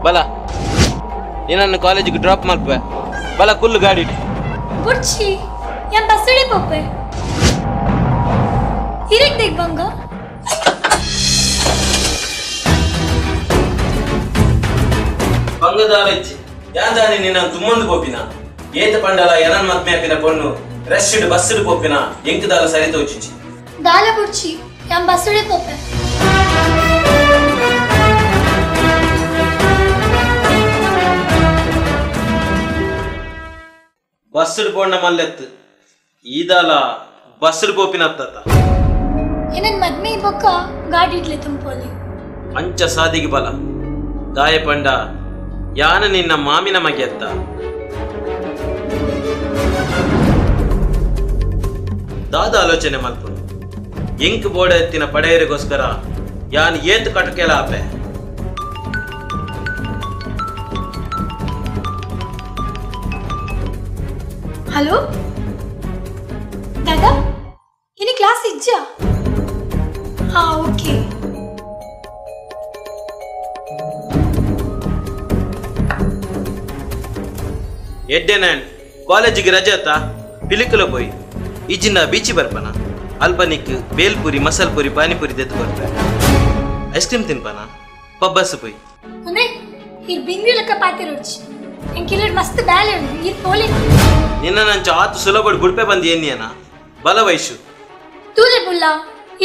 ಬಲ ನೀನನ್ನು ಕಾಲೇಜಿಗೆ ಡ್ರಾಪ್ ಮಾಡ್ಪೆ ಬಲ ಕುಲ್ಲು ಗಾಡಿ ಬುಡ್ಚಿ ಯಾನ್ ಬಸ್ಸಡಿ ಪೊಪ್ಪೆ ಹಿರಿಕ್ ದೇಗ್ ಬಂಗ ಬಂಗದಾಲೆಚ್ಚಿ ಯಾನ್ ಜಾನಿ ನಿನ್ನ ತುಮ್ಮಂದು ಪೋಪಿನ ಏತ ಪಂಡಲ ಎನನ್ ಮತ್ಮೆ ಹಾಪಿನ ಪೊಣ್ಣು ರಶ್ಡ್ ಬಸ್ಸಡು ಪೋಪಿನ ಎಂಕದಾಲ ಸರಿ ತೋಚಿಚ್ಚಿ ದಾಲ ಬುಡ್ಚಿ ಯಾನ್ ಬಸ್ಸಡಿ ಪೊಪ್ಪೆ ಬಸ್ಸಡು ಪೋಣ್ಣ ಮಲ್ಲೆತ್ತು ಈದಾಲ ಬಸ್ಸಡು ಪೋಪಿನ ಅತ್ತತ್ತ ಏನನ್ ಮದ್ಮೆ ಬೊಕ್ಕ ಗಾಡಿ ಇಡ್ಲೆ ತುಂಪೋಲಿ ಅಂಚ ಸಾದಿಗೆ ಬಲ ದಾಯ ಪಂಡ ಯಾನ ನಿನ್ನ ಮಾಮಿನ ಮಗೆ ಅತ್ತ ದಾದ ಆಲೋಚನೆ ಮಲ್ಪುಂಡು ಎಂಕ್ ಬೋಡ ಎತ್ತಿನ ಪಡೆಯರಿಗೋಸ್ಕರ ಯಾನ್ ಏತ್ ಕಟಕೆಲ ಆಪೆ ಹಲೋ ದಾದಾ ಇನಿ ಕ್ಲಾಸ್ ಇಜ್ಜಾ ಹಾ ಓಕೆ ಎಡ್ಡೆ ನಾನು ಕಾಲೇಜಿಗೆ ರಜೆ ಅತ್ತ ಪಿಲಿಕುಲ ಪೋಯಿ ಇಜ್ಜಿನ ಬೀಚಿ ಬರ್ಪನ ಅಲ್ಪನಿಕ್ ಬೇಲ್ಪುರಿ ಮಸಾಲ್ ಪುರಿ ಪಾನಿಪುರಿ ತೆತ್ತು ಬರ್ಪೆ ಐಸ್ ಕ್ರೀಮ್ ತಿನ್ಪನ ಪಬ್ಬಸ್ ಪೋಯಿ ಅಂದ್ರೆ ಈ ಬಿಂದಿ ಲೆಕ್ಕ ಪಾತಿರೋಡ್ಚಿ ಎಂಕಿಲ್ಲಡ್ ಮಸ್ತ್ ಬ್ಯಾಲೆ ಉಂಡು ಈ ಪೋಲಿ ನಿನ್ನ ನಂಚ ಆತು ಸುಲಭ ಬುಡ್ಪೆ ಬಂದು ಏನಿಯನ ಬಲ ವಯಸ್ಸು ತೂಲೆ ಬುಲ್ಲ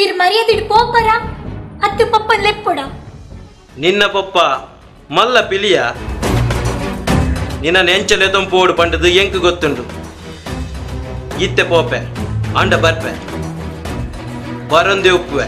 ಈರ್ ಮರ್ಯಾದಿಡ್ ಪೋಪರ ಅತ್ತು ಪಪ್ಪನ್ ಲೆಪ್ಪೊಡ ನಿನ್ನ ಪಪ್ಪ ಮಲ್ಲ ಪಿಲಿಯ ನಿನ್ನ ನೆಂಚಲೆ ತೊಂಪೋಡು ಪಂಡದು ಎಂಕ್ ಗೊತ್ತುಂಡು ಇತ್ತೆ ಪೋಪೆ ಅಂಡ ಬರ್ಪೆ ಬರೊಂದೆ ಉಪ್ಪುವೆ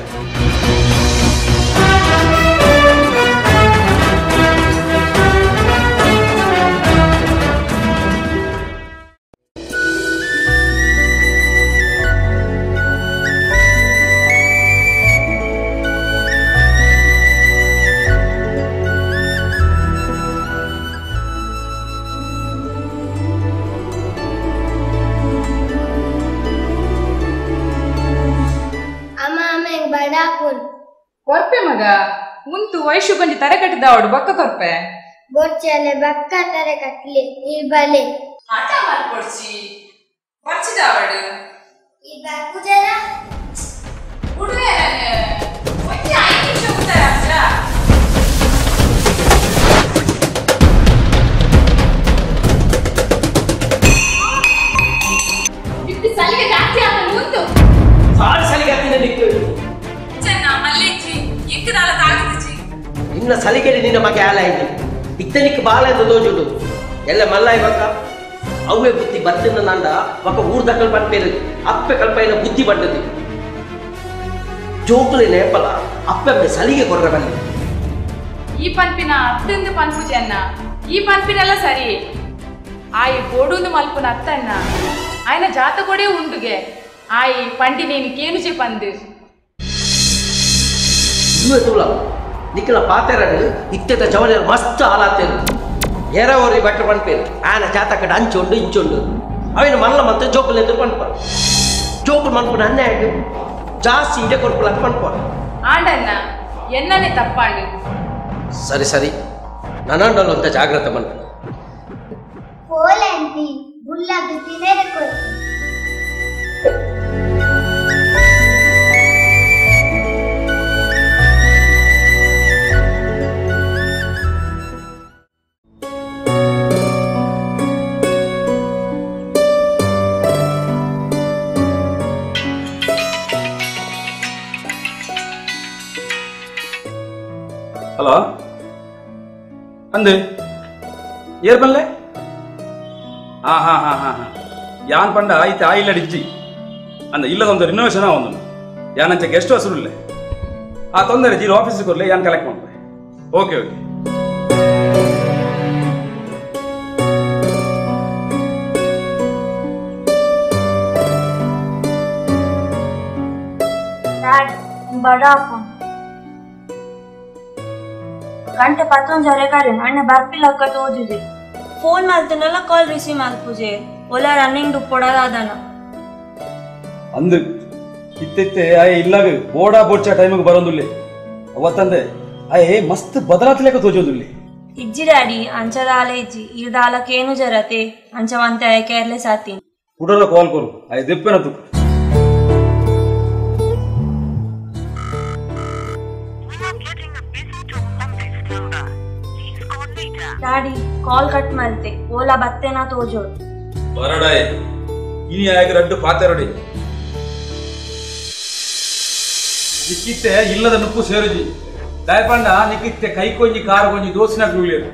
ಕೊರ್ಪೆ ಮಗ ಮುಂತು ವಯಸ್ಸು ಬಂದಿ ತರೆ ಕಟ್ಟಿದವಡು ಬಕ್ಕ ಕೊರ್ಪೆ ಬೋರ್ಚಲೆ ಬಕ್ಕ ತರೆ ಕಟ್ಲಿ ಈ ಬಲೆ ಆಟ ಮಾಡ್ಕೊಡ್ಸಿ ಬರ್ಚಿದವಡು ಈ ಬಾಕು ಜನ ಉಡುವೆ ಒಂದೇ 5 ನಿಮಿಷ ಉತ್ತರ ಅಜ್ಜ ಇತ್ತು ಸಲಿಗೆ ಜಾಸ್ತಿ ಆಗಲು ಮುಂತು ಸಾಡಿ ಸಲಿಗೆ ಹತ್ತಿನ ನಿಕ್ಕಳು ಚೆನ್ನ ಮಲ್ಲಿಜಿ ಇಂಕದಾಲ ತಾಗಿದ್ಜಿ ನಿನ್ನ ಸಲಿಗೆಡಿ ನಿನ್ನ ಮಗೆ ಆಲ ಇದೆ ಇತ್ತನಿಕ್ ಬಾಲ ಎಂದು ದೋಜುಡು ಎಲ್ಲ ಮಲ್ಲಾಯಿ ಬಕ್ಕ ಅವೇ ಬುದ್ಧಿ ಬರ್ತಿನ ನಂದ ಬಕ್ಕ ಊರ್ದಕ್ಕಲ್ ಪಂಪೇರು ಅಪ್ಪೆ ಕಲ್ಪೈನ ಬುದ್ಧಿ ಬಂದದ್ದು ಜೋಕುಲಿ ನೇಪಲ ಅಪ್ಪೆ ಸಲಿಗೆ ಕೊರ್ರೆ ಬಲ್ಲಿ ಈ ಪನ್ಪಿನ ಅತ್ತಂದು ಪನ್ಪುಜಿ ಅನ್ನ ಈ ಪನ್ಪಿನೆಲ್ಲ ಸರಿ ಆಯಿ ಬೋಡುಂದು ಮಲ್ಪುನ ಅತ್ತಣ್ಣ ಆಯ್ನ ಜಾತ ಕೊಡೆ ಉಂಡುಗೆ ಆಯಿ ಪಂಡಿ ನೀನು ಕೇನುಜಿ ಪಂದು ಇವೆ ತೂಲ ನಿಕ್ಕಲ ಪಾತೆರಡು ಇತ್ತೆದ ಜವನ ಮಸ್ತ್ ಆಲಾತೇರು ಎರವರಿ ಬಟ್ಟ ಪನ್ಪೇರು ಆಯನ ಜಾತಕಡೆ ಅಂಚುಂಡು ಇಂಚುಂಡು ಅವಿನ ಮಲ್ಲ ಮತ್ತೆ ಜೋಕುಲ್ ಎದುರು ಪನ್ಪ ಜೋಕುಲ್ ಮನ್ಪುನ ಹನ್ನೆರಡು ಜಾಸ್ತಿ ಇಡೆ ಕೊರ್ಪುಲ ಅಂತ ಪನ್ಪ ಆಂಡನ್ನ ಎನ್ನನೆ ತಪ್ಪಾಂಡು ಸರಿ ಸರಿ ನನ್ನಂಡಲು ಅಂತ ಜಾಗ್ರತೆ ಮನ್ಪು ಕೋಲಂಟಿ ಬುಲ್ಲದು ತಿನೇರೆ ಕೊರ್ಪೆ ಹಲೋ ಅಂದೆ ಏರ್ ಬಲ್ಲೆ ಹಾ ಯಾನ್ ಪಂಡ ಆಯ್ತು ಆಯಿಲ್ಲ ಡಿಜ್ಜಿ ಅಂದ ಇಲ್ಲದೊಂದು ರಿನೋವೇಷನ್ ಒಂದು ಯಾನಂಚ ಗೆಸ್ಟ್ ಹೌಸ್ ಉಳ್ಳೆ ಆ ತೊಂದರೆ ಜೀರೋ ಆಫೀಸಿಗೆ ಕೊರ್ಲೆ ಯಾನ್ ಕಲೆಕ್ಟ್ ಮಾಡ್ತಾರೆ ಓಕೆ ಓಕೆ ಡ್ಯಾಡ್ ಬಡ ಅಪ್ಪ ಗಂಟೆ 11 ಕಾರೆ ಅಣ್ಣ ಬರ್ಪಿಲ್ಲಕ್ಕ ತೋಜುದೆ ಫೋನ್ ಮಾಡ್ತೇನಲ್ಲ ಕಾಲ್ ರಿಸೀವ್ ಮಾಡ್ಪೂಜೆ ಒಲ ರನ್ನಿಂಗ್ ಕೊಡದಾದನ ಅಂದು ಇತ್ತೆ ಆಯ್ ಇಲ್ಲಾಗ ಬೋಡಾ ಬೋಡ್ಚಾ ಟೈಮಿಗೆ ಬರೋದಿಲ್ಲ ಅವತ್ತಂದೆ ಆಯ್ ಮಸ್ತ್ ಬದಲಾತ್ಲೇಕ ತೋಜೋದಿಲ್ಲ ಇಜ್ಜಿ ಡ್ಯಾಡಿ ಅಂಚದ ಆಲೆ ಇಜ್ಜಿ ಇದಾಲಕ್ಕೇನು ಜರತೆ ಅಂಚವಂತೆ ಆಯ್ ಕೇರ್ಲೆಸ್ ಆತೀನಿ ಕುಡಲ ಕಾಲ್ ಕೊರು ಆಯ್ ದೆಪ್ಪೆನ ತು ಡ್ಯಾಡಿ ಕಾಲ್ ಕಟ್ ಮಾಡ್ತೆ ಓಲಾ ಬತ್ತೇನಾ ತೋಜೋಡು ಬರಡಾಯ್ ಇನಿ ಆಗ ರಡ್ಡು ಪಾತೆರಡಿ ನಿಕ್ಕಿತ್ತೆ ಇಲ್ಲದ ನುಪ್ಪು ಸೇರುಜಿ ದಯಪಂಡ ನಿಕ್ಕಿತ್ತೆ ಕೈ ಕೊಂಜಿ ಕಾರು ಕೊಂಜಿ ದೋಸಿನಾಗ ಉಳಿಯರು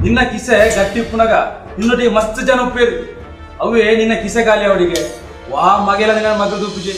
ನಿನ್ನ ಕಿಸೆ ಗಟ್ಟಿ ಪುನಗ ಇನ್ನೊಟ್ಟಿಗೆ ಮಸ್ತ್ ಜನ ಉಪ್ಪೇರು ಅವೇ ನಿನ್ನ ಕಿಸೆ ಖಾಲಿ ಅವಳಿಗೆ ವಾ ಮಗೆಲ ನಿನ್ನ ಮಗ ದುಪ್ಪುಜಿ